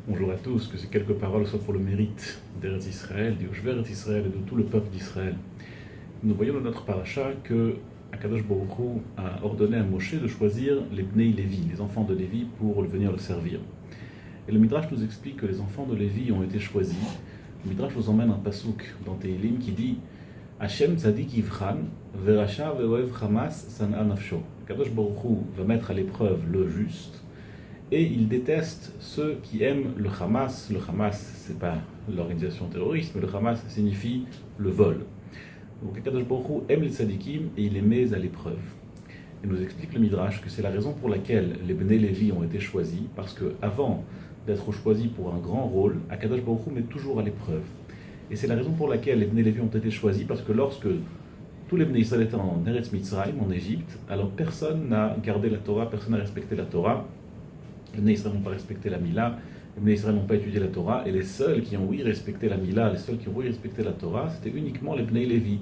Bonjour à tous, que ces quelques paroles soient pour le mérite d'Eretz Israël, du Yoshver Eretz Israël et de tout le peuple d'Israël. Nous voyons dans notre paracha que Akadosh Baruch Hu a ordonné à Moshe de choisir les Bnei Lévi, les enfants de Lévi, pour venir le servir. Et le Midrash nous explique que les enfants de Lévi ont été choisis. Le Midrash nous emmène un pasouk dans Tehilim qui dit Hashem tzadik yivchan, veracha ve'oev chamas san'a nafsho. Akadosh Baruch Hu va mettre à l'épreuve le juste, et il déteste ceux qui aiment le Hamas. Le Hamas, c'est pas l'organisation terroriste, mais le Hamas signifie le vol. Donc Akadosh Baruch Hu aime les tzadikim et il les met à l'épreuve. Et nous explique le Midrash que c'est la raison pour laquelle les Bnei Lévi ont été choisis, parce que avant d'être choisis pour un grand rôle, Akadosh Baruch Hu met toujours à l'épreuve. Et c'est la raison pour laquelle les Bnei Lévi ont été choisis, parce que lorsque tous les Bnei Israël étaient en Eretz Mitzrayim, en Égypte, alors personne n'a gardé la Torah, personne n'a respecté la Torah. Les Bnei Israël n'ont pas respecté la Mila, les Bnei Israël n'ont pas étudié la Torah, et les seuls qui ont respecté la Mila, les seuls qui ont respecté la Torah, c'était uniquement les Bnei Lévi.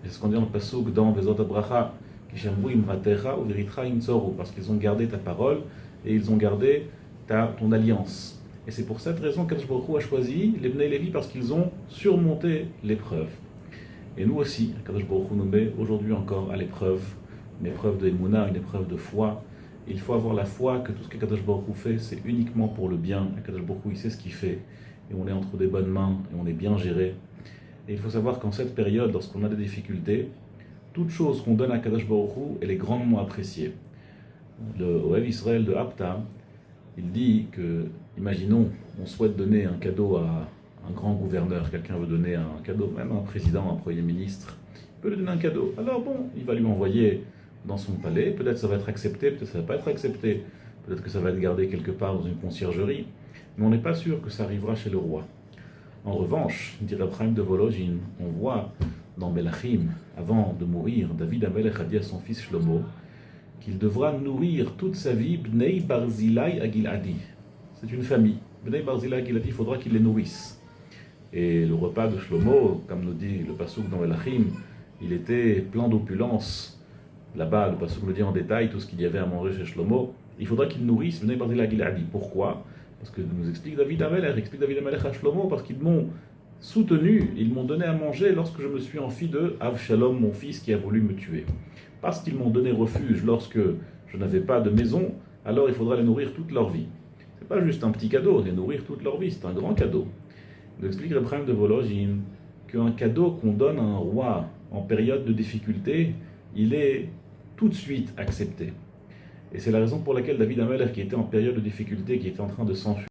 C'est ce qu'on dit dans le Pasuk dans Vezot Abracha, Kishamru imratecha ou veritra imtsoru, parce qu'ils ont gardé ta parole et ils ont gardé ton alliance. Et c'est pour cette raison qu'Akadosh Baruch Hu a choisi les Bnei Lévi, parce qu'ils ont surmonté l'épreuve. Et nous aussi, Akadosh Baruch Hu nous met aujourd'hui encore à l'épreuve, une épreuve de Emunah, une épreuve de foi. Il faut avoir la foi que tout ce qu'Akadosh Baruch Hu fait, c'est uniquement pour le bien. Akadosh Baruch Hu, il sait ce qu'il fait, et on est entre des bonnes mains, et on est bien géré. Et il faut savoir qu'en cette période, lorsqu'on a des difficultés, toute chose qu'on donne à Akadosh Baruch Hu, elle est grandement appréciée. Le Ohev Israël de Hapta, il dit que, imaginons, on souhaite donner un cadeau à un grand gouverneur, quelqu'un veut donner un cadeau, même un président, un premier ministre, il peut lui donner un cadeau. Alors bon, il va lui envoyer dans son palais, peut-être ça va être accepté, peut-être ça va pas être accepté, peut-être que ça va être gardé quelque part dans une conciergerie, mais on n'est pas sûr que ça arrivera chez le roi. En revanche, dit Abraham de Volojine, on voit dans Melachim, avant de mourir, David Amelech a dit à son fils Shlomo qu'il devra nourrir toute sa vie Bnei Barzilai Agiladi. C'est une famille. Bnei Barzilai Agiladi, il faudra qu'il les nourrisse. Et le repas de Shlomo, comme nous dit le Pasuk dans Melachim, il était plein d'opulence. Là-bas, le Pasuk nous dit en détail tout ce qu'il y avait à manger chez Shlomo. Il faudra qu'il nourrisse Bnei Barzilai Agiladi. Pourquoi ? Parce que nous explique David Amelech à Shlomo, parce qu'ils m'ont soutenu, ils m'ont donné à manger lorsque je me suis enfui de Avshalom, mon fils, qui a voulu me tuer. Parce qu'ils m'ont donné refuge lorsque je n'avais pas de maison, alors il faudra les nourrir toute leur vie. C'est pas juste un petit cadeau, les nourrir toute leur vie, c'est un grand cadeau. Il explique le problème de Volojine qu'un cadeau qu'on donne à un roi en période de difficulté, il est tout de suite accepté. Et c'est la raison pour laquelle David Amelech, qui était en période de difficulté, qui était en train de s'enfuir,